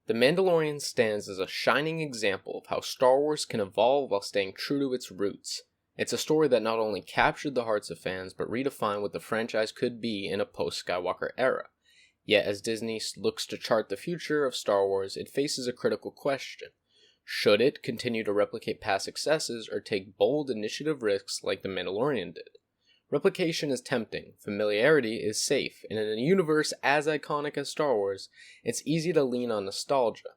The Mandalorian stands as a shining example of how Star Wars can evolve while staying true to its roots. It's a story that not only captured the hearts of fans, but redefined what the franchise could be in a post-Skywalker era. Yet as Disney looks to chart the future of Star Wars, it faces a critical question. Should it continue to replicate past successes or take bold initiative risks like The Mandalorian did? Replication is tempting, familiarity is safe, and in a universe as iconic as Star Wars, it's easy to lean on nostalgia.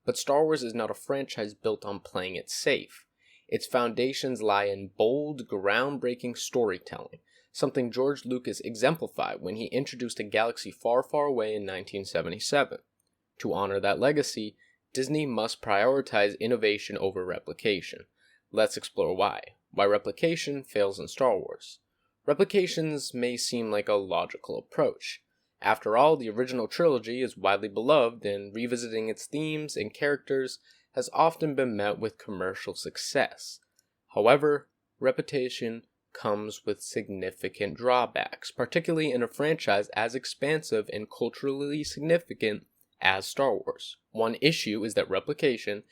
But Star Wars is not a franchise built on playing it safe. Its foundations lie in bold, groundbreaking storytelling, something George Lucas exemplified when he introduced A Galaxy Far, Far Away in 1977. To honor that legacy, Disney must prioritize innovation over replication. Let's explore why. Why replication fails in Star Wars. Replications may seem like a logical approach. After all, the original trilogy is widely beloved, and revisiting its themes and characters has often been met with commercial success. However, repetition comes with significant drawbacks, particularly in a franchise as expansive and culturally significant as Star Wars. One issue is that replication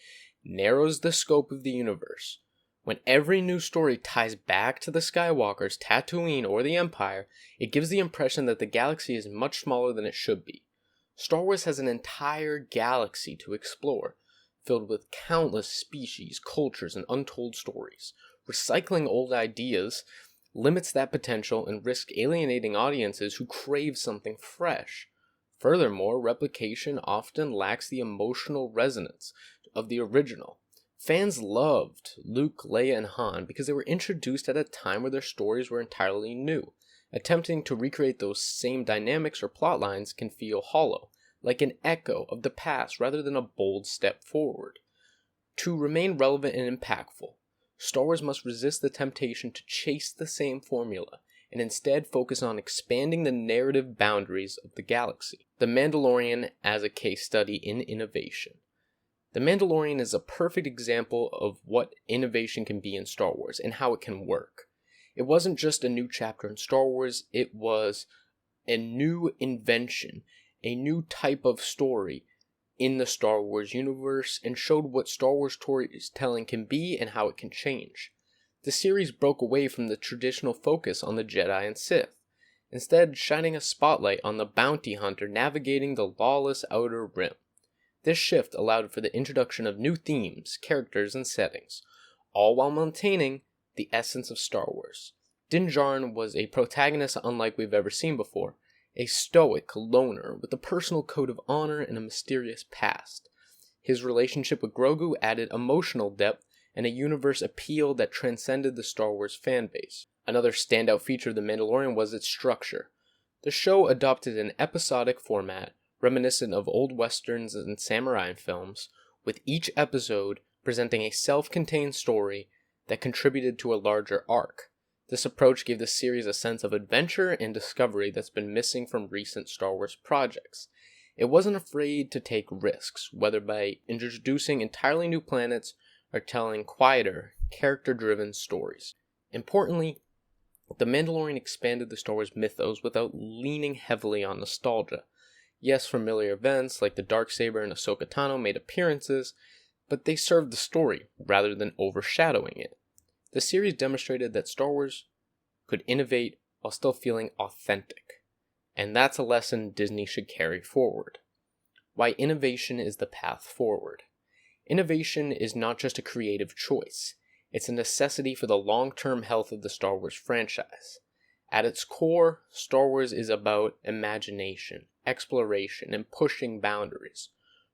narrows the scope of the universe. When every new story ties back to the Skywalkers, Tatooine, or the Empire, it gives the impression that the galaxy is much smaller than it should be. Star Wars has an entire galaxy to explore, filled with countless species, cultures, and untold stories. Recycling old ideas limits that potential and risks alienating audiences who crave something fresh. Furthermore, replication often lacks the emotional resonance of the original. Fans loved Luke, Leia, and Han because they were introduced at a time where their stories were entirely new. Attempting to recreate those same dynamics or plot lines can feel hollow, like an echo of the past rather than a bold step forward. To remain relevant and impactful, Star Wars must resist the temptation to chase the same formula and instead focus on expanding the narrative boundaries of the galaxy. The Mandalorian as a case study in innovation. The Mandalorian is a perfect example of what innovation can be in Star Wars and how it can work. It wasn't just a new chapter in Star Wars, it was a new invention, a new type of story in the Star Wars universe, and showed what Star Wars storytelling can be and how it can change. The series broke away from the traditional focus on the Jedi and Sith, instead shining a spotlight on the bounty hunter navigating the lawless Outer Rim. This shift allowed for the introduction of new themes, characters, and settings, all while maintaining the essence of Star Wars. Din Djarin was a protagonist unlike we've ever seen before, a stoic loner with a personal code of honor and a mysterious past. His relationship with Grogu added emotional depth and a universe appeal that transcended the Star Wars fanbase. Another standout feature of The Mandalorian was its structure. The show adopted an episodic format reminiscent of old westerns and samurai films, with each episode presenting a self-contained story that contributed to a larger arc. This approach gave the series a sense of adventure and discovery that's been missing from recent Star Wars projects. It wasn't afraid to take risks, whether by introducing entirely new planets or telling quieter, character-driven stories. Importantly, The Mandalorian expanded the Star Wars mythos without leaning heavily on nostalgia. Yes, familiar events like the Darksaber and Ahsoka Tano made appearances, but they served the story rather than overshadowing it. The series demonstrated that Star Wars could innovate while still feeling authentic, and that's a lesson Disney should carry forward. Why innovation is the path forward. Innovation is not just a creative choice, it's a necessity for the long-term health of the Star Wars franchise. At its core, Star Wars is about imagination, exploration, and pushing boundaries.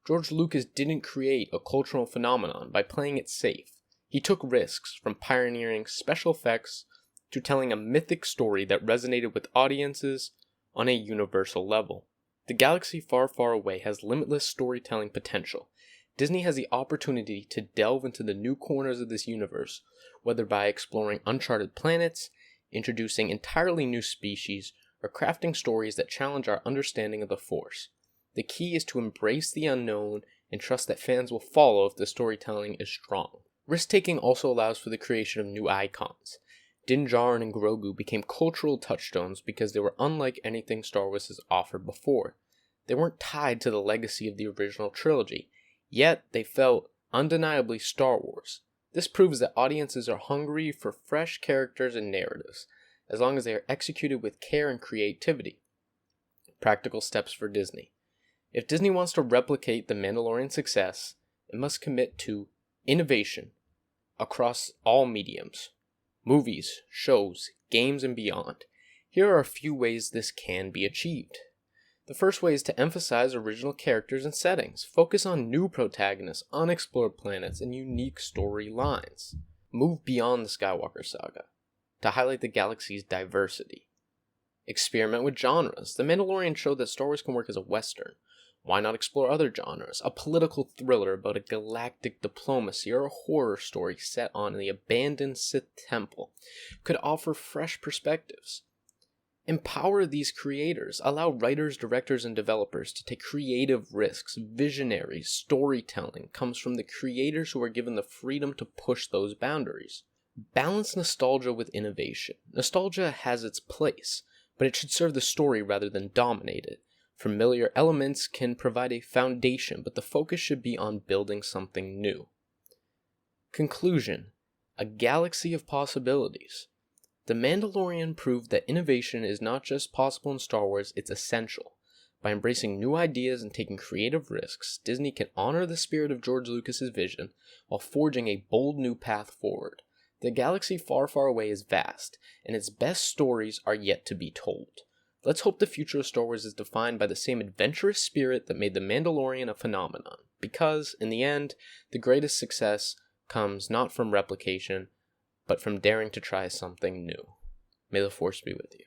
George Lucas didn't create a cultural phenomenon by playing it safe. He took risks, from pioneering special effects to telling a mythic story that resonated with audiences on a universal level. The Galaxy Far, Far Away has limitless storytelling potential. Disney has the opportunity to delve into the new corners of this universe, whether by exploring uncharted planets, introducing entirely new species, or crafting stories that challenge our understanding of the Force. The key is to embrace the unknown and trust that fans will follow if the storytelling is strong. Risk-taking also allows for the creation of new icons. Din Djarin and Grogu became cultural touchstones because they were unlike anything Star Wars has offered before. They weren't tied to the legacy of the original trilogy, yet they felt undeniably Star Wars. This proves that audiences are hungry for fresh characters and narratives, as long as they are executed with care and creativity. Practical steps for Disney. If Disney wants to replicate the Mandalorian success, it must commit to innovation across all mediums, movies, shows, games, and beyond. Here are a few ways this can be achieved. The first way is to emphasize original characters and settings. Focus on new protagonists, unexplored planets, and unique storylines. Move beyond the Skywalker saga to highlight the galaxy's diversity. Experiment with genres. The Mandalorian showed that Star Wars can work as a Western. Why not explore other genres? A political thriller about a galactic diplomacy or a horror story set on the abandoned Sith temple could offer fresh perspectives. Empower these creators. Allow writers, directors, and developers to take creative risks. Visionary storytelling comes from the creators who are given the freedom to push those boundaries. Balance nostalgia with innovation. Nostalgia has its place, but it should serve the story rather than dominate it. Familiar elements can provide a foundation, but the focus should be on building something new. Conclusion: a galaxy of possibilities. The Mandalorian proved that innovation is not just possible in Star Wars, it's essential. By embracing new ideas and taking creative risks, Disney can honor the spirit of George Lucas's vision while forging a bold new path forward. The galaxy far, far away is vast, and its best stories are yet to be told. Let's hope the future of Star Wars is defined by the same adventurous spirit that made The Mandalorian a phenomenon, because, in the end, the greatest success comes not from replication, but from daring to try something new. May the Force be with you.